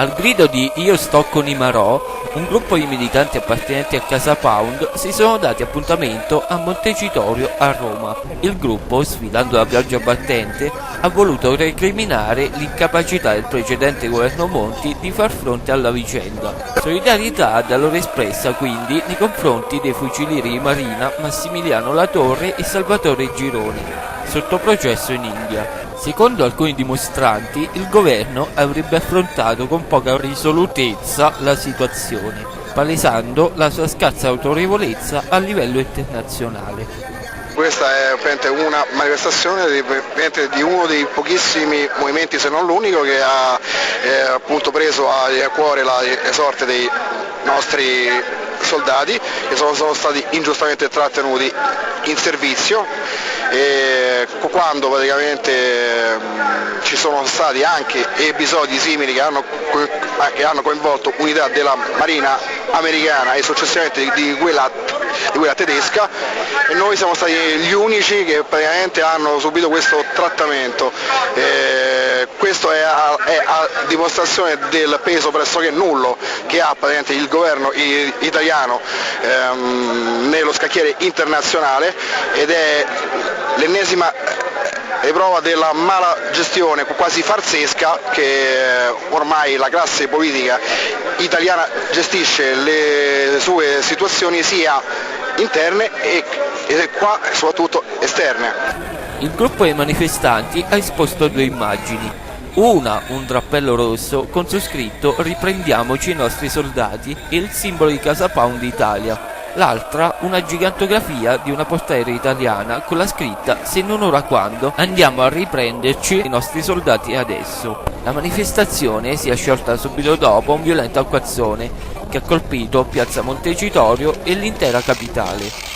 Al grido di "Io sto con i Marò", un gruppo di militanti appartenenti a Casa Pound si sono dati appuntamento a Montecitorio a Roma. Il gruppo, sfilando la pioggia battente, ha voluto recriminare l'incapacità del precedente governo Monti di far fronte alla vicenda. Solidarietà da loro espressa quindi nei confronti dei fucilieri di Marina Massimiliano Latorre e Salvatore Gironi, sotto processo in India. Secondo alcuni dimostranti, il governo avrebbe affrontato con poca risolutezza la situazione, palesando la sua scarsa autorevolezza a livello internazionale. Questa è una manifestazione di uno dei pochissimi movimenti, se non l'unico, che ha appunto preso a cuore le sorte dei nostri soldati che sono stati ingiustamente trattenuti in servizio, e quando praticamente ci sono stati anche episodi simili che hanno coinvolto unità della Marina americana e successivamente di quella tedesca, e noi siamo stati gli unici che praticamente hanno subito questo trattamento. Questo è a dimostrazione del peso pressoché nullo che ha praticamente il governo italiano nello scacchiere internazionale, ed è l'ennesima riprova della mala gestione quasi farsesca che ormai la classe politica italiana gestisce le sue situazioni sia interne e qua soprattutto esterne. Il gruppo dei manifestanti ha esposto due immagini. Una, un drappello rosso con su scritto "Riprendiamoci i nostri soldati" e il simbolo di Casa Pound Italia. L'altra, una gigantografia di una portaerei italiana con la scritta "Se non ora quando, andiamo a riprenderci i nostri soldati adesso". La manifestazione si è sciolta subito dopo un violento acquazzone che ha colpito piazza Montecitorio e l'intera capitale.